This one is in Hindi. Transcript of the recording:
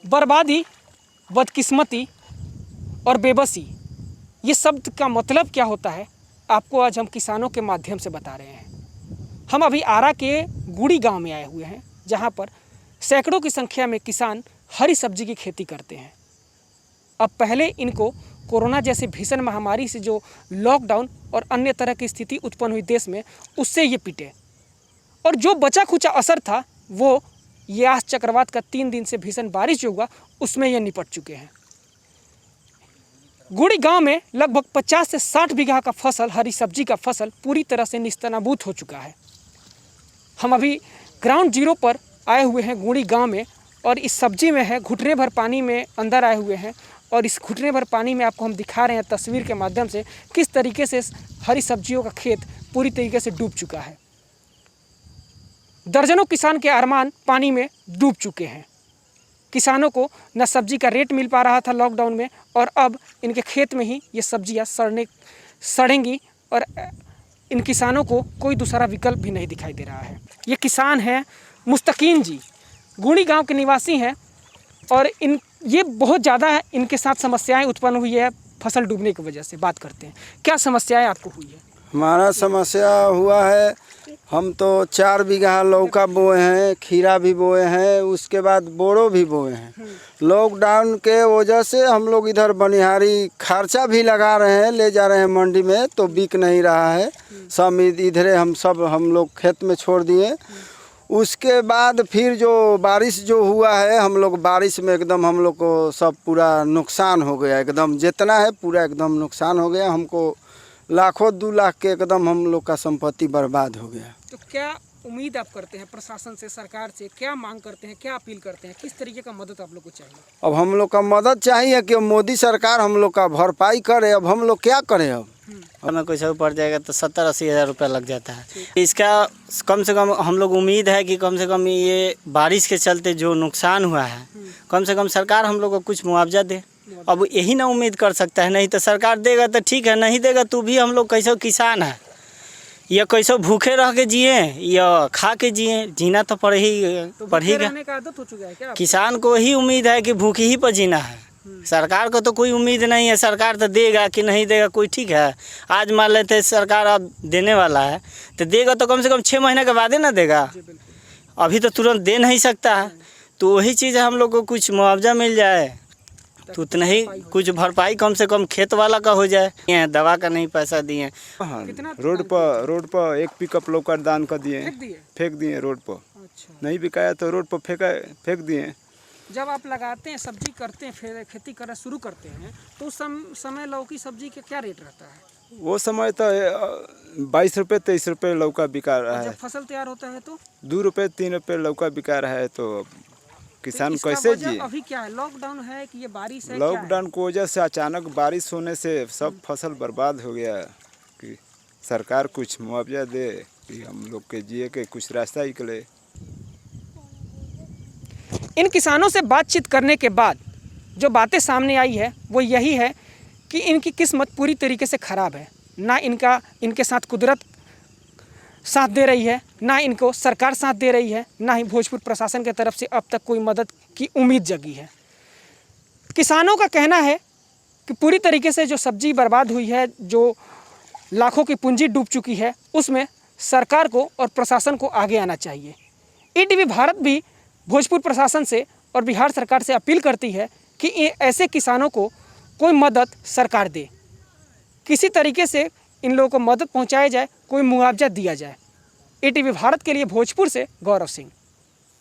बर्बादी, बदकिस्मती और बेबसी, ये शब्द का मतलब क्या होता है आपको आज हम किसानों के माध्यम से बता रहे हैं। हम अभी आरा के गुड़ी गांव में आए हुए हैं, जहां पर सैकड़ों की संख्या में किसान हरी सब्जी की खेती करते हैं। अब पहले इनको कोरोना जैसे भीषण महामारी से जो लॉकडाउन और अन्य तरह की स्थिति उत्पन्न हुई देश में, उससे ये पिटे, और जो बचा खुचा असर था वो यास चक्रवात का 3 दिन से भीषण बारिश जो हुआ उसमें ये निपट चुके हैं। गुड़ी गांव में लगभग 50 से 60 बीघा का फसल, हरी सब्जी का फसल पूरी तरह से निस्तनाबूद हो चुका है। हम अभी ग्राउंड जीरो पर आए हुए हैं गुड़ी गांव में, और इस सब्जी में है घुटने भर पानी में अंदर आए हुए हैं, और इस घुटने भर पानी में आपको हम दिखा रहे हैं तस्वीर के माध्यम से किस तरीके से हरी सब्जियों का खेत पूरी तरीके से डूब चुका है। दर्जनों किसान के अरमान पानी में डूब चुके हैं। किसानों को न सब्जी का रेट मिल पा रहा था लॉकडाउन में, और अब इनके खेत में ही ये सब्जियां सड़ेंगी, और इन किसानों को कोई दूसरा विकल्प भी नहीं दिखाई दे रहा है। ये किसान हैं मुस्तकीन जी, गुड़ी गांव के निवासी हैं, और ये बहुत ज़्यादा इनके साथ समस्याएं उत्पन्न हुई है फसल डूबने की वजह से। बात करते हैं, क्या समस्याएं आपको हुई है? हमारा समस्या हुआ है, हम तो 4 बीघा लौका बोए हैं, खीरा भी बोए हैं, उसके बाद बोड़ो भी बोए हैं। लॉकडाउन के वजह से हम लोग इधर बनिहारी खर्चा भी लगा रहे हैं, ले जा रहे हैं मंडी में, तो बिक नहीं रहा है। सब इधरे हम लोग खेत में छोड़ दिए। उसके बाद फिर जो बारिश जो हुआ है, हम लोग बारिश में एकदम हम लोग को सब पूरा नुकसान हो गया, एकदम जितना है पूरा एकदम नुकसान हो गया। हमको लाखों 2 लाख के एकदम हम लोग का संपत्ति बर्बाद हो गया। तो क्या उम्मीद आप करते हैं प्रशासन से, सरकार से? क्या मांग करते हैं, क्या अपील करते हैं, किस तरीके का मदद आप लोग को चाहिए? अब हम लोग का मदद चाहिए कि मोदी सरकार हम लोग का भरपाई करे। अब हम लोग क्या करें? अब हमें कोई पड़ जाएगा तो 70-80 हज़ार रुपया लग जाता है। इसका कम से कम हम लोग उम्मीद है कि कम से कम ये बारिश के चलते जो नुकसान हुआ है, कम से कम सरकार हम लोग को कुछ मुआवजा दे। अब यही ना उम्मीद कर सकता है, नहीं तो सरकार देगा तो ठीक है, नहीं देगा तो भी हम लोग कैसे किसान है, या कैसे भूखे रह के जिए या खा के जिए, जीना तो पड़ेगा। किसान को ही उम्मीद है कि भूखे ही पर जीना है, सरकार को तो कोई उम्मीद नहीं है। सरकार तो देगा कि नहीं देगा कोई ठीक है, आज मान लेते हैं सरकार अब देने वाला है तो देगा, तो कम से कम 6 महीने के बाद ही ना देगा, अभी तो तुरंत दे नहीं सकता है। तो वही चीज़ है, हम लोग को कुछ मुआवजा मिल जाए तो उतना ही कुछ भरपाई कम से कम खेत वाला का हो जाए। दवा का नहीं पैसा दिए। हाँ, रोड पर एक पिकअप लौका दान कर दिए, फेंक दिए रोड पर। अच्छा। नहीं बिकाया तो रोड पर फेंक दिए। जब आप लगाते हैं, सब्जी करते हैं, फिर खेती करना शुरू करते हैं, तो उस समय लौकी सब्जी का क्या रेट रहता है? वो समय तो 22 रुपये 23 रुपये लौका बिका रहा है। जब फसल तैयार होता है तो 2 रुपये 3 रुपये लौका बिका रहा है। तो किसान तो कैसे जिए? अभी क्या है, लॉकडाउन है कि ये बारिश है? लॉकडाउन की वजह से अचानक बारिश होने से सब फसल बर्बाद हो गया। कि सरकार कुछ मुआवजा दे कि हम लोग के जिए के कुछ रास्ता निकले। इन किसानों से बातचीत करने के बाद जो बातें सामने आई है वो यही है कि इनकी किस्मत पूरी तरीके से ख़राब है। ना इनके साथ कुदरत साथ दे रही है, ना इनको सरकार साथ दे रही है, ना ही भोजपुर प्रशासन की तरफ से अब तक कोई मदद की उम्मीद जगी है। किसानों का कहना है कि पूरी तरीके से जो सब्जी बर्बाद हुई है, जो लाखों की पूंजी डूब चुकी है, उसमें सरकार को और प्रशासन को आगे आना चाहिए। ईटीवी भारत भी भोजपुर प्रशासन से और बिहार सरकार से अपील करती है कि ऐसे किसानों को कोई मदद सरकार दे, किसी तरीके से इन लोगों को मदद पहुंचाई जाए, कोई मुआवजा दिया जाए। ईटीवी भारत के लिए भोजपुर से गौरव सिंह।